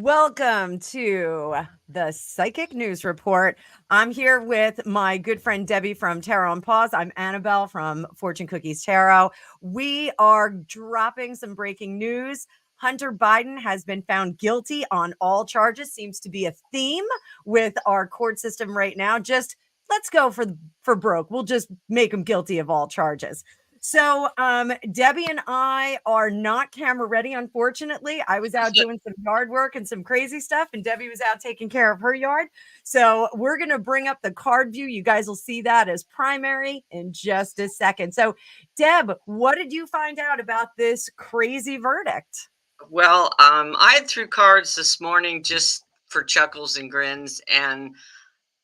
Welcome to the Psychic News Report. I'm here with my good friend Debbie from Tarot and Pause. I'm Annabelle from Fortune Cookies Tarot. We are dropping some breaking news. Hunter Biden has been found guilty on all charges. Seems to be a theme with our court system right now. Just let's go for broke. We'll just make him guilty of all charges. So Debbie and I are not camera ready, unfortunately. I was out doing some yard work and some crazy stuff, and Debbie was out taking care of her yard. So we're going to bring up the card view. You guys will see that as primary in just a second. So, Deb, what did you find out about this crazy verdict? Well, I threw cards this morning just for chuckles and grins, and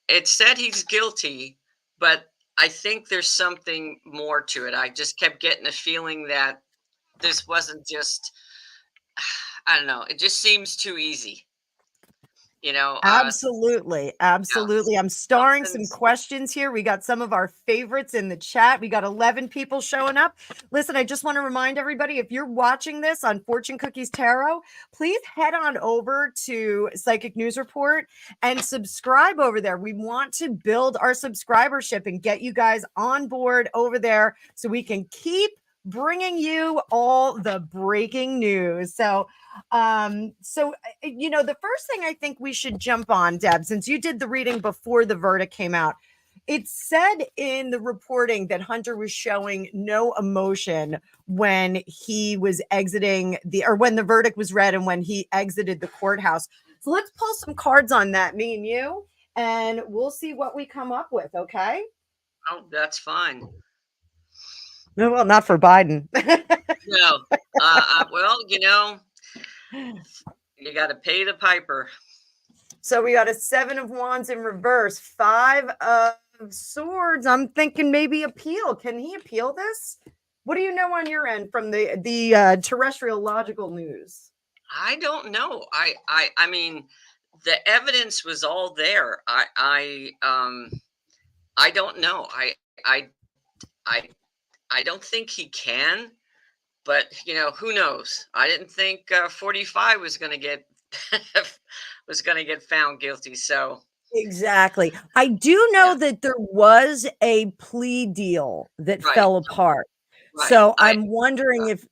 it said he's guilty, but I think there's something more to it. I just kept getting a feeling that this wasn't just, I don't know, it just seems too easy. Absolutely. I'm starring some questions here. We got some of our favorites in the chat. We got 11 people showing up. Listen, I just want to remind everybody, if you're watching this on Fortune Cookies Tarot, please head on over to Psychic News Report and subscribe over there. We want to build our subscribership and get you guys on board over there so we can keep bringing you all the breaking news. So the first thing I think we should jump on, Deb, since you did the reading before the verdict came out, it said in the reporting that Hunter was showing no emotion when he was exiting when the verdict was read and when he exited the courthouse. So let's pull some cards on that, me and you, and we'll see what we come up with. Okay. Oh, that's fine. No, well, not for Biden. No. Well, you got to pay the piper. So we got a 7 of Wands in reverse, 5 of Swords. I'm thinking maybe appeal. Can he appeal this? What do you know on your end from the terrestrial logical news? I don't know. I mean, the evidence was all there. I don't know. I don't think he can, but who knows? I didn't think 45 was going to get found guilty. So exactly. I do know that there was a plea deal that fell apart. Right. So I'm wondering if,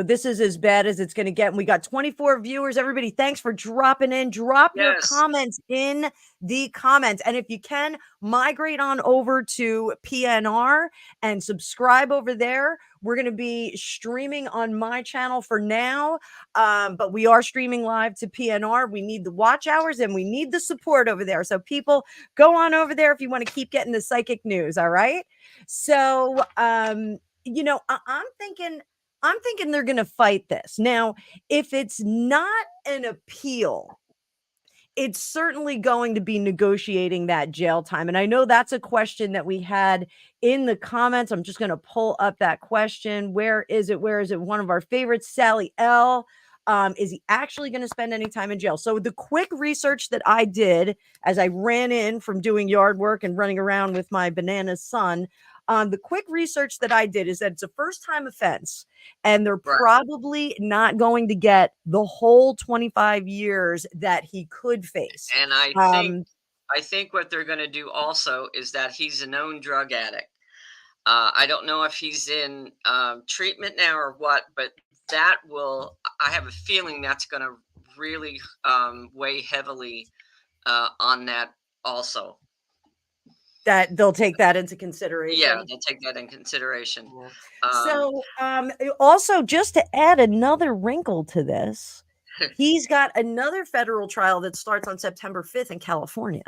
this is as bad as it's going to get. And we got 24 viewers. Everybody, thanks for dropping in. Drop your comments in the comments. And if you can, migrate on over to PNR and subscribe over there. We're going to be streaming on my channel for now, but we are streaming live to PNR. We need the watch hours and we need the support over there. So people, go on over there if you want to keep getting the psychic news. All right. So, I'm thinking they're going to fight this. Now, if it's not an appeal, it's certainly going to be negotiating that jail time. And I know that's a question that we had in the comments. I'm just going to pull up that question. Where is it? One of our favorites, Sally L. Is he actually going to spend any time in jail? So the quick research that I did as I ran in from doing yard work and running around with my banana son, the quick research that I did is that it's a first-time offense, and they're probably not going to get the whole 25 years that he could face. And I think what they're going to do also is that he's a known drug addict. I don't know if he's in treatment now or what, but I have a feeling that's going to really weigh heavily on that also. That they'll take that into consideration. Yeah, they'll take that in consideration. So also, just to add another wrinkle to this, he's got another federal trial that starts on September 5th in California.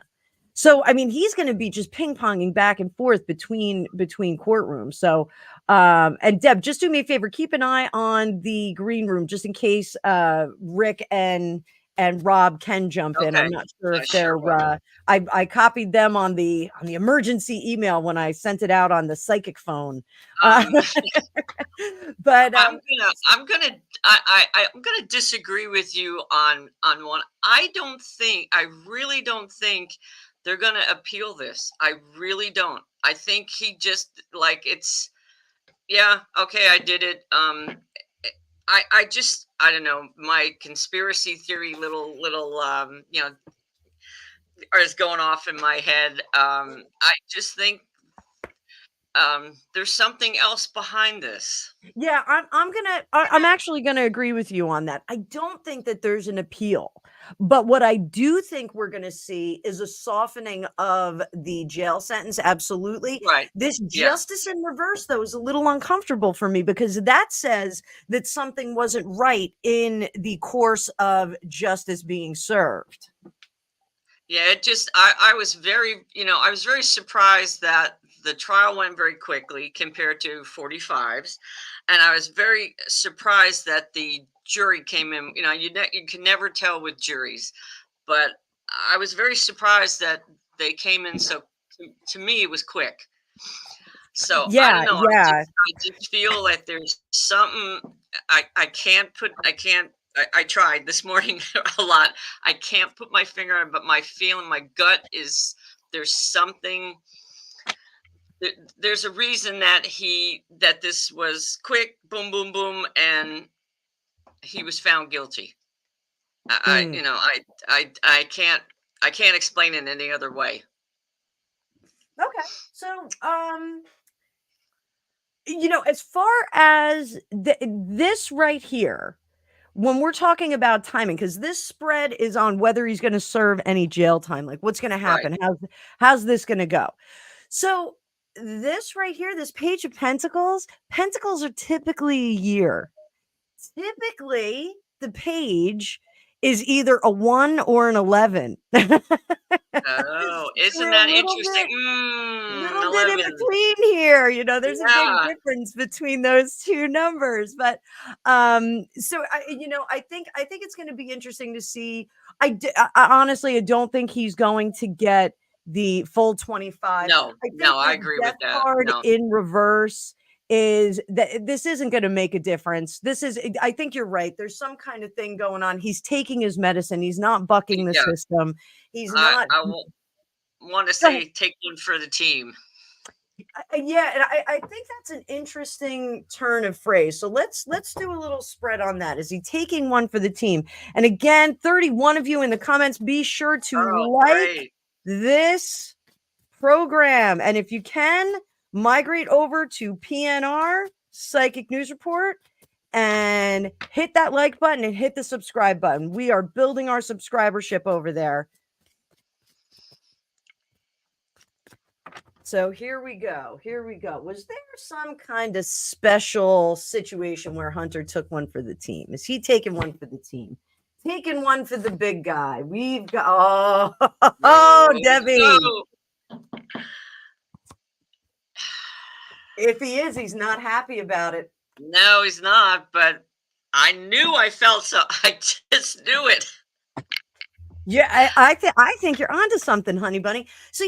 So, I mean, he's going to be just ping-ponging back and forth between courtrooms. So, and Deb, just do me a favor, keep an eye on the green room just in case Rick and Rob can jump in. I'm not sure if they're I copied them on the emergency email when I sent it out on the psychic phone. But I'm gonna disagree with you on one. I really don't think they're gonna appeal this. I really don't. I think he just I did it. I don't know, my conspiracy theory little is going off in my head. I just think there's something else behind this. Yeah, I'm actually gonna agree with you on that. I don't think that there's an appeal, but what I do think we're gonna see is a softening of the jail sentence. Absolutely. Right. This Yeah. justice in reverse, though, is a little uncomfortable for me because that says that something wasn't right in the course of justice being served. Yeah, it just I was very, I was very surprised that the trial went very quickly compared to 45s, and I was very surprised that the jury came in. You can never tell with juries, but I was very surprised that they came in so. To me, it was quick. So I Yeah, don't know. yeah. I just feel that there's something I can't put. I tried this morning a lot. I can't put my finger on it, but my feeling, my gut is there's something. There's a reason that this was quick, boom, boom, boom, and he was found guilty. I Mm. you know I can't explain it any other way. Okay. So, as far as this right here, when we're talking about timing, because this spread is on whether he's going to serve any jail time, like what's going to Right. happen, how's this going to go? So this right here, this page of pentacles are typically a year. Typically, the page is either a 1 or an 11. Oh, isn't We're a that little interesting? bit little bit in 11. between here, there's a big Yeah. difference between those 2 numbers, but, so I think it's gonna be interesting to see. I honestly, I don't think he's going to get the full 25. No, I think no, I the agree with death that. card No. in reverse is that this isn't gonna make a difference. I think you're right, there's some kind of thing going on. He's taking his medicine, he's not bucking the Yeah, system, he's I not. I will want to Go ahead. say take one for the team. Yeah, and I think that's an interesting turn of phrase. So let's do a little spread on that. Is he taking one for the team? And again, 31 of you in the comments, be sure to Oh, like great. this program. And if you can, migrate over to PNR Psychic News Report and hit that like button and hit the subscribe button. We are building our subscribership over there. So here we go. Here we go. Was there some kind of special situation where Hunter took one for the team? Is he taking one for the team? Taking one for the big guy. We've got Debbie. No. If he is, he's not happy about it. No, he's not, but I knew I felt so. I just knew it. Yeah, I think you're onto something, honey bunny. So,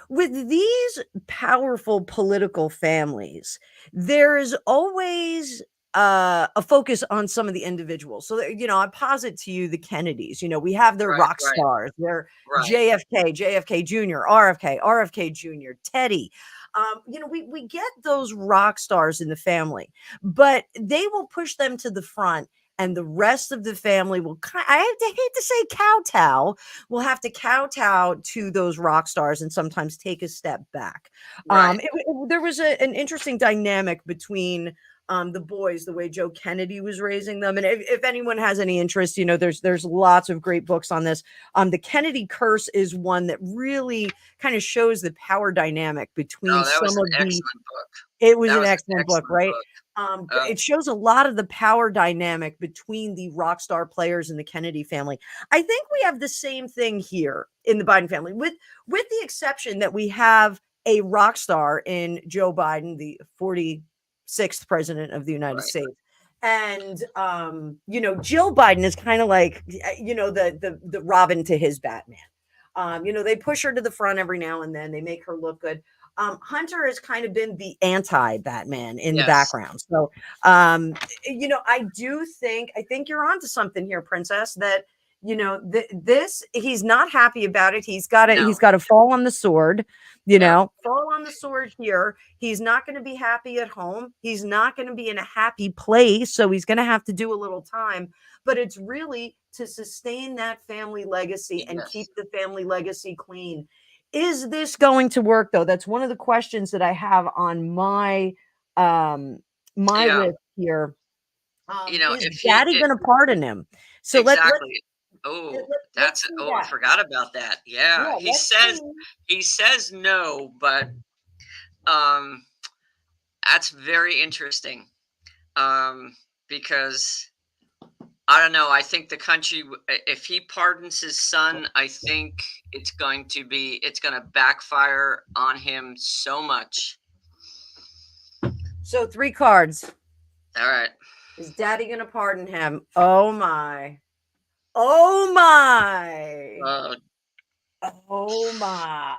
with these powerful political families, there is always a focus on some of the individuals. So, I posit to you the Kennedys. We have their Right, rock right, stars, their right, JFK Jr., RFK Jr., Teddy. We get those rock stars in the family, but they will push them to the front and the rest of the family will I hate to say kowtow, will have to kowtow to those rock stars and sometimes take a step back. right. There was an interesting dynamic between the boys, the way Joe Kennedy was raising them. And if anyone has any interest, there's lots of great books on this. The Kennedy Curse is one that really kind of shows the power dynamic between Oh, that was some an of the. excellent book. It was That an was an excellent book, excellent right? book. Oh, It shows a lot of the power dynamic between the rock star players in the Kennedy family. I think we have the same thing here in the Biden family, with the exception that we have a rock star in Joe Biden, the 46th president of the United right. States. And Jill Biden is kind of like the Robin to his Batman. They push her to the front every now and then. They make her look good. Hunter has kind of been the anti-Batman in the Yes. background. So, I think you're onto something here, Princess, that You know, this, he's not happy about it. He's got No. to fall on the sword, you Yeah. know, fall on the sword here. He's not going to be happy at home. He's not going to be in a happy place. So he's going to have to do a little time, but it's really to sustain that family legacy and keep Yes. the family legacy clean. Is this going to work though? That's one of the questions that I have on my my Yeah. list here. You know, Is if he daddy going to pardon him? So exactly. Oh, let's that's see I that. forgot about that. Yeah. Yeah, let's see. He says no, but um that's very interesting. Because I don't know, I think the country if he pardons his son, I think it's going to backfire on him so much. So 3 cards. All right. Is daddy going to pardon him? Oh my. Oh my. Uh, Oh my.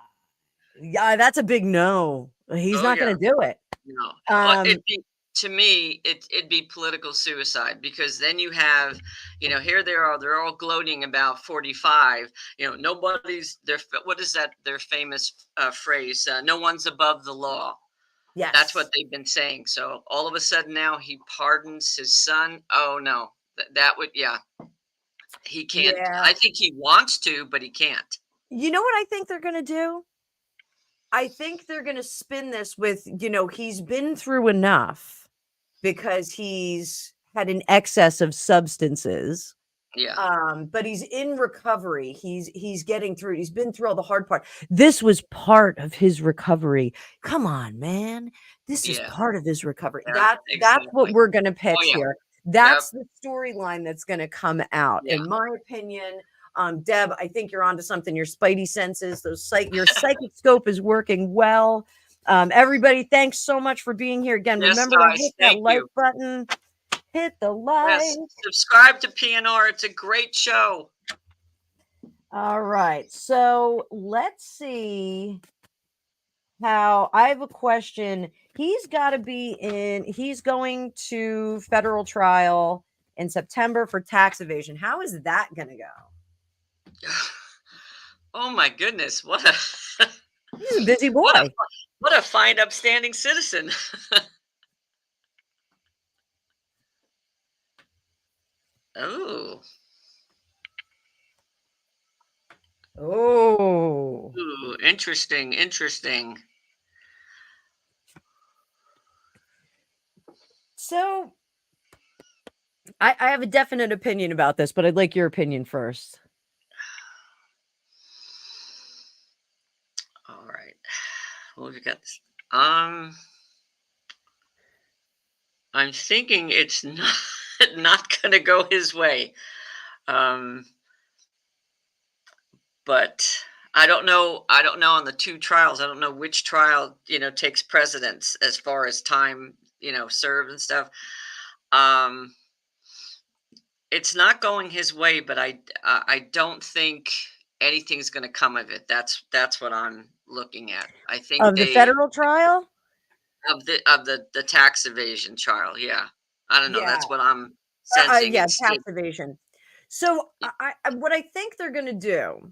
Yeah, that's a big no. He's oh not yeah. going to do it. No. Well, Um to me, it'd be political suicide because then you have, here they are, they're all gloating about 45. Nobody's their what is that? Their famous phrase, no one's above the law. That's what yes. they've been saying. So all of a sudden now he pardons his son. Oh no, that would, yeah, he can't. Yeah. I think he wants to, but he can't. You know what I think they're going to do? I think they're going to spin this with, he's been through enough because he's had an excess of substances. Yeah. But he's in recovery. He's getting through. He's been through all the hard part. This was part of his recovery. Come on, man. This is Yeah. part of his recovery. Yeah. That's what Exactly. we're gonna Oh pitch yeah. here. Yep. That's the storyline that's gonna come out, Yeah. in my opinion. Deb, I think you're onto something. Your spidey senses, your psychic scope is working well. Everybody, thanks so much for being here again. Yes, Remember to guys. hit that Thank like you. button. Hit the like. Yes, subscribe to PNR. It's a great show. All right. So let's see how I have a question. He's going to federal trial in September for tax evasion. How is that going to go? Oh my goodness, what a He's a busy what a boy. what a fine, upstanding citizen. Oh, Oh. ooh, interesting, interesting. So I have a definite opinion about this, but I'd like your opinion first. All right, what have we got? Um, I'm thinking it's not not gonna go his way. Um, but I don't know. I don't know on the 2 trials. I don't know which trial takes precedence as far as time served and stuff. Um, it's not going his way, but I don't think anything's going to come of it. That's what I'm looking at. I think Of the federal trial? of the tax evasion trial. Yeah, I don't know. Yeah. That's what I'm sensing. Yeah, tax evasion. So what I think they're going to do,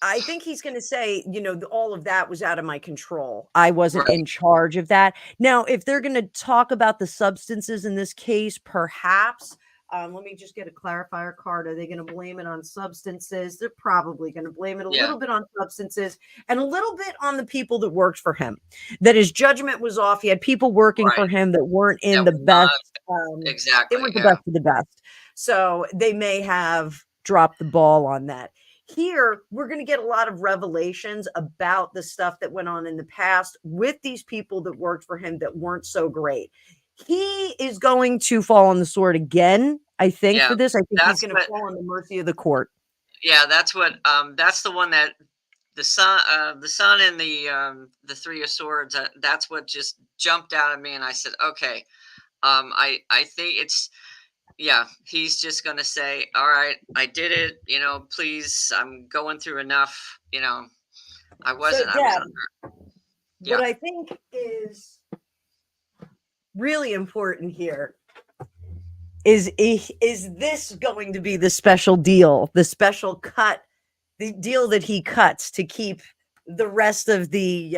I think he's going to say, all of that was out of my control. I wasn't Right. in charge of that. Now, if they're going to talk about the substances in this case, perhaps. Let me just get a clarifier card. Are they going to blame it on substances? They're probably going to blame it a Yeah. little bit on substances and a little bit on the people that worked for him. That his judgment was off. He had people working for Right. him that weren't in That the was not best. They exactly. weren't the Yeah. best of the best. So they may have dropped the ball on that. Here, we're going to get a lot of revelations about the stuff that went on in the past with these people that worked for him that weren't so great. He is going to fall on the sword again, I think, Yeah. for this. I think he's That's going to what. fall on the mercy of the court. Yeah. That's what. That's the one that the sun and the 3 of swords. That's what just jumped out at me, and I said, okay. I think it's. Yeah, he's just gonna say, "All right, I did it. Please, I'm going through enough. I wasn't. I was Deb, under." what Yeah. I think is really important here Is this going to be the special deal, the special cut, the deal that he cuts to keep the rest of the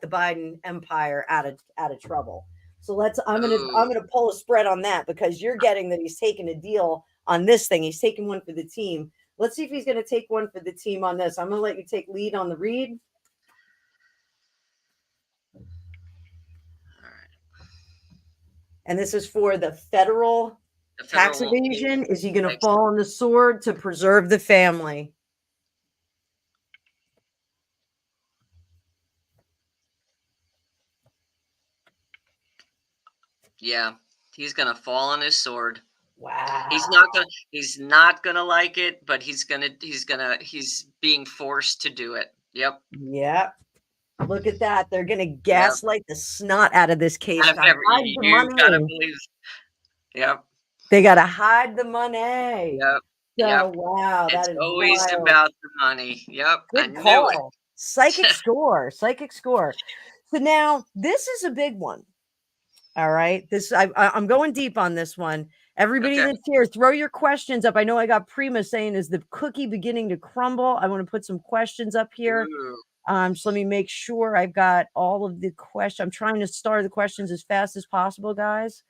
Biden empire out of trouble? So I'm gonna pull a spread on that, because you're getting that he's taking a deal on this thing. He's taking one for the team. Let's see if he's gonna take one for the team on this. I'm gonna let you take lead on the read. All right. And this is for the federal tax evasion. Is he going to fall on the sword to preserve the family? Yeah, he's gonna fall on his sword. Wow. He's not gonna like it, but he's being forced to do it. Yep. Look at that. They're gonna gaslight the snot out of this case. You gotta believe. Yep. They gotta hide the money. Yep. So, wow, It's that is always wild. about the money. Yep. Good call. Psychic score. Psychic score. So now this is a big one. All right. I'm going deep on this one. Everybody that's here, throw your questions up. I know I got Prima saying, is the cookie beginning to crumble? I want to put some questions up here. So let me make sure I've got all of the questions. I'm trying to start the questions as fast as possible, guys.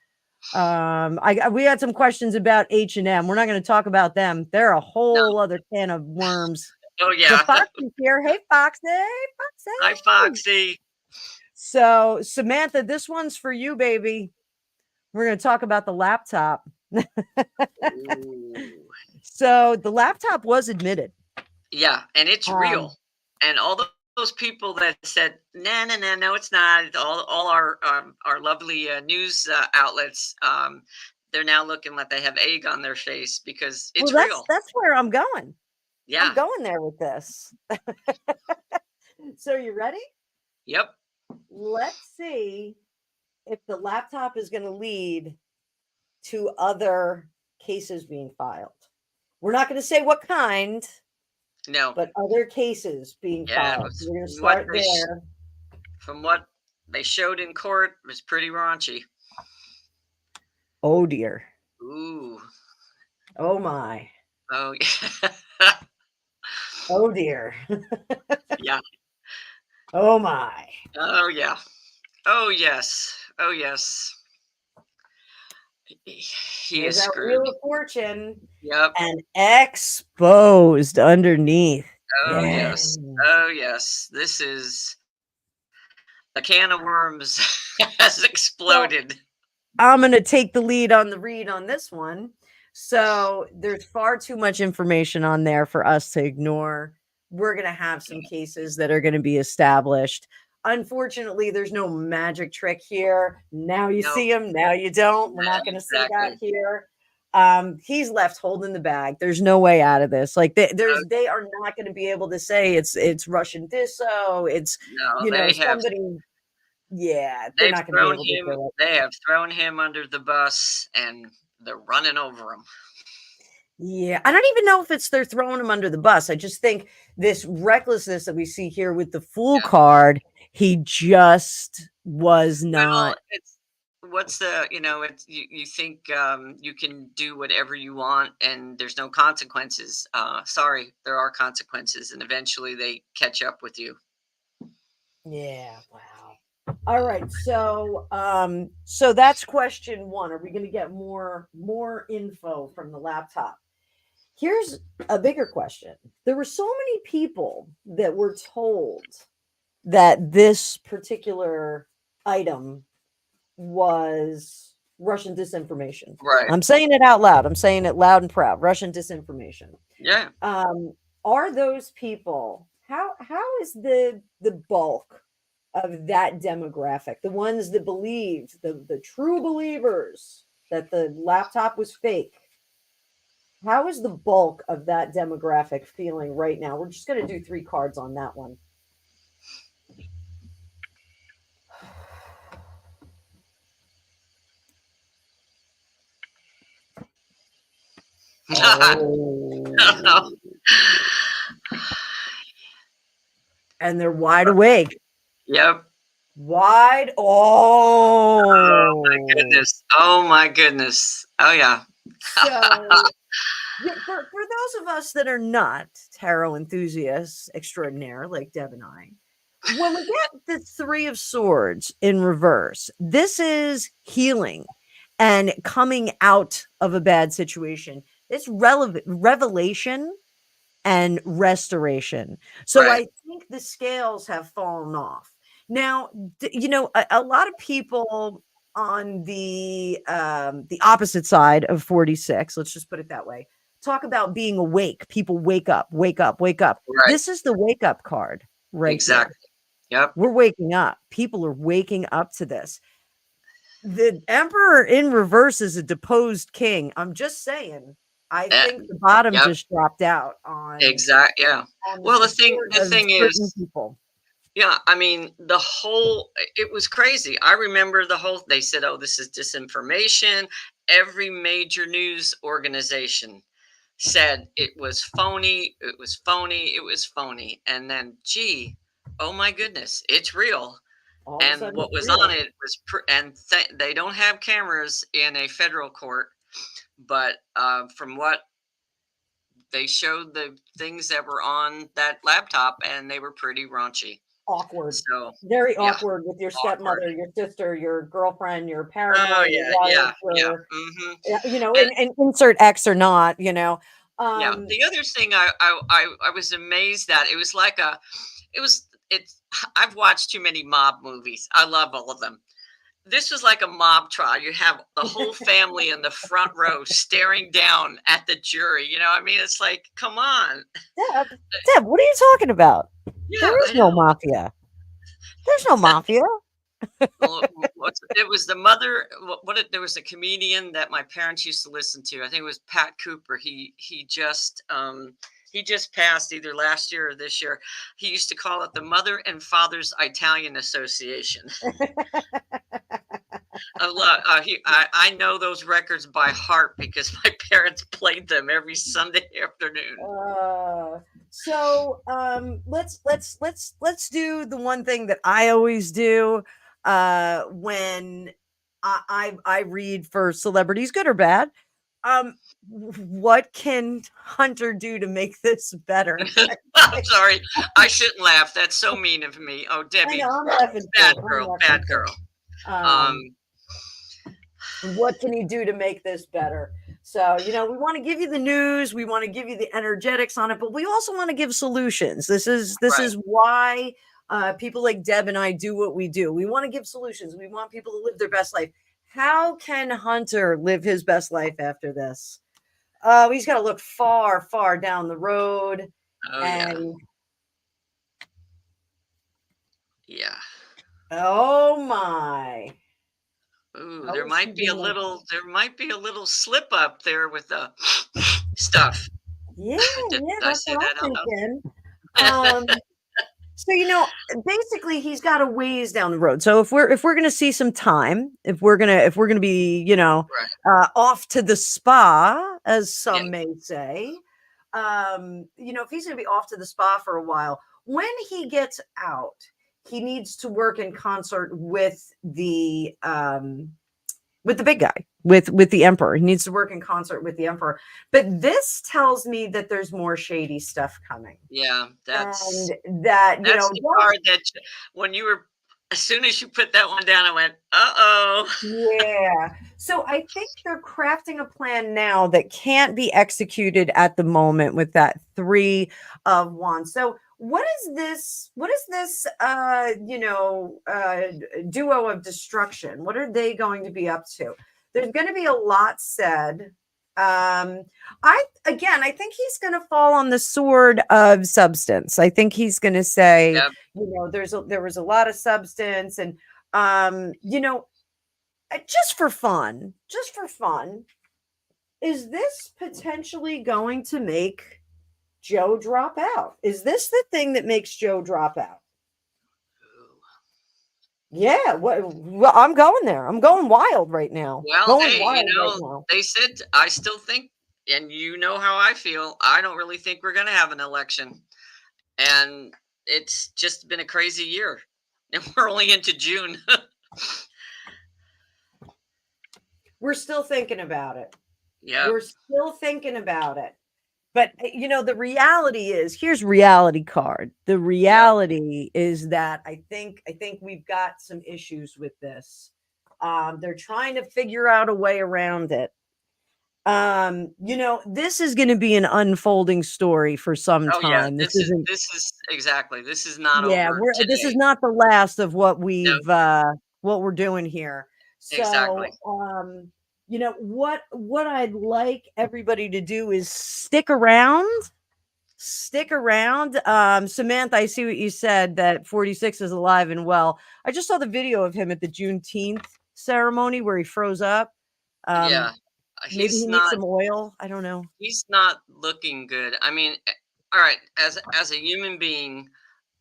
We had some questions about H&M. We're not going to talk about them. They're a whole other can of worms. Oh yeah. Foxy's here. Hey, Foxy. Foxy. Hi, Foxy. So, Samantha, this one's for you, baby. We're going to talk about the laptop. So, the laptop was admitted. Yeah, and it's real. And all those people that said, no, it's not. All our lovely news outlets, they're now looking like they have egg on their face, because it's real. That's where I'm going. Yeah. I'm going there with this. So, you ready? Yep. Let's see if the laptop is going to lead to other cases being filed. We're not going to say what kind. No. But other cases being filed. We're going to start there. From what they showed in court, it was pretty raunchy. Oh, dear. Ooh. Oh, my. Oh, yeah. Oh, dear. Yeah. Oh, my. Oh, yeah. Oh, yes. Oh, yes. He is screwed. Wheel of Fortune. Yep. And exposed underneath. Oh, yes. Oh, yes. This is a can of worms has exploded. So, I'm going to take the lead on the read on this one. So there's far too much information on there for us to ignore. We're going to have some cases that are going to be established. Unfortunately, there's no magic trick here. Now you see him, now you don't. We're not going to see that here. He's left holding the bag. There's no way out of this. Like they are not going to be able to say it's Russian Disso. It's somebody. Yeah, they're not going to be able to do it. They have thrown him under the bus and they're running over him. Yeah, I don't even know if they're throwing him under the bus. I just think this recklessness that we see here with the Fool card, he just was not. What's the, you think you can do whatever you want and there's no consequences. Sorry, there are consequences, and eventually they catch up with you. Yeah, wow. All right, so that's question one. Are we going to get more info from the laptop? Here's a bigger question. There were so many people that were told that this particular item was Russian disinformation. Right. I'm saying it out loud. I'm saying it loud and proud. Russian disinformation. Yeah. Are those people, how is the bulk of that demographic, the ones that believed, the true believers that the laptop was fake, how is the bulk of that demographic feeling right now? We're just going to do 3 cards on that one. Oh. And they're wide awake. Yep. Wide. Oh my goodness. Oh my goodness. Oh yeah. So, yeah, for those of us that are not tarot enthusiasts extraordinaire like Deb and I, when we get the Three of Swords in reverse, this is healing and coming out of a bad situation. It's relevant revelation and restoration. So Right. I think the scales have fallen off. Now, a lot of people on the opposite side of 46, let's just put it that way, talk about being awake. People wake up, wake up, wake up. Right. This is the wake up card right here. Exactly. Yep. We're waking up. People are waking up to this. The emperor in reverse is a deposed king. I'm just saying. I Eh, think the bottom yep. just dropped out on Yeah. the Well, support the of thing certain is, people. yeah, I mean, it was crazy. I remember they said, oh, this is disinformation. Every major news organization said it was phony, it was phony, it was phony. And then, gee, oh my goodness, it's real. All of a And sudden what it's was on real. it was, they don't have cameras in a federal court, but from what they showed, the things that were on that laptop, and they were pretty raunchy. Awkward. So, Very yeah, awkward with your awkward. stepmother, your sister, your girlfriend, your Oh, paramour, your yeah, wife, yeah, yeah, mhm, and and insert X or not, yeah, Um, the other thing I was amazed at, it was like it's I've watched too many mob movies. I love all of them. This was like a mob trial. You have the whole family in the front row staring down at the jury, I mean, it's like, come on. Deb, Deb, what are you talking about? Yeah, There is I no know. mafia. There's no mafia. Well, it was the mother. There was a comedian that my parents used to listen to. I think it was Pat Cooper. He just passed either last year or this year. He used to call it the Mother and Father's Italian Association. I know those records by heart because my parents played them every Sunday afternoon. Let's do the one thing that I always do when I read for celebrities, good or bad. What can Hunter do to make this better? I'm sorry. I shouldn't laugh. That's so mean of me. Oh, I Debbie, know I'm laughing too. bad I'm girl, laughing bad too. girl. Um, What can he do to make this better? So, we want to give you the news, we want to give you the energetics on it, but we also want to give solutions. This is right. why people like Deb and I do what we do. We want to give solutions. We want people to live their best life. How can Hunter live his best life after this? He's got to look far, far down the road. Oh, yeah. And Yeah. oh my. Ooh, How is he gonna? there might be a little slip up there with the stuff. Yeah, Did yeah, I that's say what that I'm out thinking. loud? So basically he's got a ways down the road. So if we're gonna see some time, if we're gonna be, Right. off to the spa, as Yeah. some may say, if he's gonna be off to the spa for a while, when he gets out, he needs to work in concert with the big guy, with the emperor. He needs to work in concert with the emperor. But this tells me that there's more shady stuff coming. Yeah. And that, That's the don't. card when you were, as soon as you put that one down, I went, uh-oh. Yeah. So I think they're crafting a plan now that can't be executed at the moment with that 3 of Wands. So what is this duo of destruction? What are they going to be up to? There's going to be a lot said. I think he's going to fall on the sword of substance. I think he's going to say, Yep. there was a lot of substance, and just for fun, is this potentially going to make Joe drop out? Is this the thing that makes Joe drop out? Yeah, well, I'm going there. I'm going wild right now. Well, Going hey, wild right now. they said, I still think, and you know how I feel, I don't really think we're going to have an election. And it's just been a crazy year. And we're only into June. We're still thinking about it. Yep. We're still thinking about it. But you know, the reality is, here's reality card. The Yep. reality is that I think we've got some issues with this. They're trying to figure out a way around it. You know, this is going to be an unfolding story for some Oh yeah. time. This isn't, This is exactly. This is not yeah, over this is today. not the last of what No. what we're doing here. Exactly. So, you know, what I'd like everybody to do is stick around. Stick around. Samantha, I see what you said, that 46 is alive and well. I just saw the video of him at the Juneteenth ceremony where he froze up. Yeah. Maybe He's he needs not. some oil. I don't know. He's not looking good. I mean, all right. As a human being,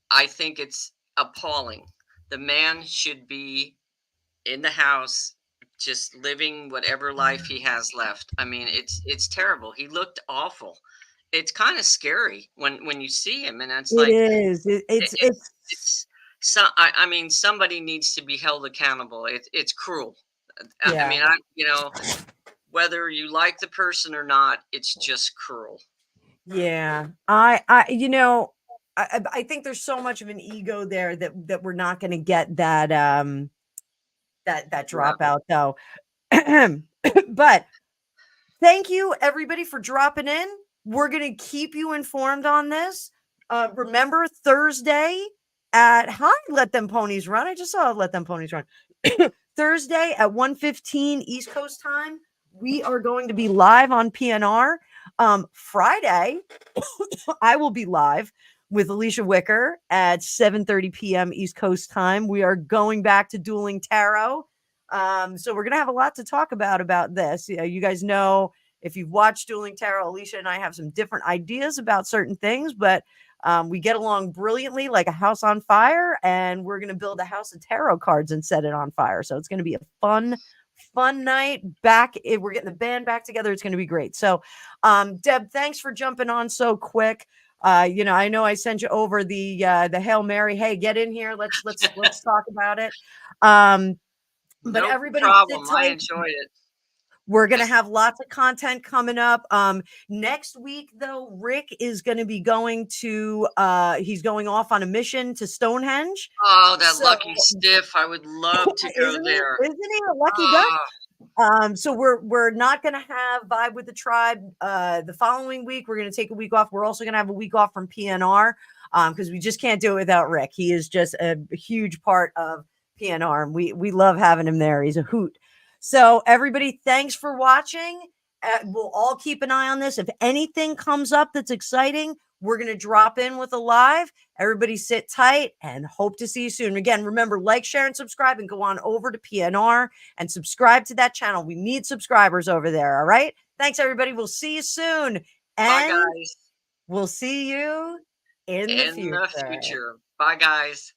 I think it's appalling. The man should be in the house, just living whatever life he has left. I mean, it's terrible. He looked awful. It's kind of scary when you see him, and it's It like is. it's so. I mean, somebody needs to be held accountable. It's cruel. I Yeah. mean, whether you like the person or not, it's just cruel. Yeah. You know, I think there's so much of an ego there that we're not going to get that, that Yeah. dropout though. But thank you everybody for dropping in. We're going to keep you informed on this. Remember Thursday at hi, Let Them Ponies Run. I just saw Let Them Ponies Run. Thursday at 1:15 East Coast time. We are going to be live on PNR. Friday, I will be live with Alicia Wicker at 7:30 p.m. East Coast time. We are going back to Dueling Tarot. So we're gonna have a lot to talk about this. You guys know, if you've watched Dueling Tarot, Alicia and I have some different ideas about certain things, but we get along brilliantly like a house on fire, and we're gonna build a house of tarot cards and set it on fire. So it's gonna be a fun night. We're getting the band back together. It's gonna be great. So Deb, thanks for jumping on so quick. You know, I know I sent you over the Hail Mary. Hey, get in here. Let's talk about it. But No everybody sit problem. I tight. enjoyed it. We're gonna have lots of content coming up. Next week, though, Rick is gonna be going to he's going off on a mission to Stonehenge. Oh, that So lucky stiff. I would love to go there. isn't he a lucky duck? Ah, So we're not gonna have Vibe with the Tribe the following week. We're gonna take a week off. We're also gonna have a week off from PNR because we just can't do it without Rick. He is just a huge part of PNR, and we love having him there. He's a hoot. So everybody, thanks for watching. We'll all keep an eye on this. If anything comes up that's exciting, we're gonna drop in with a live. Everybody sit tight and hope to see you soon. Again, remember, like, share, and subscribe, and go on over to PNR and subscribe to that channel. We need subscribers over there. All right. Thanks, everybody. We'll see you soon. bye, And guys. we'll see you in the In the future. future. Bye, guys.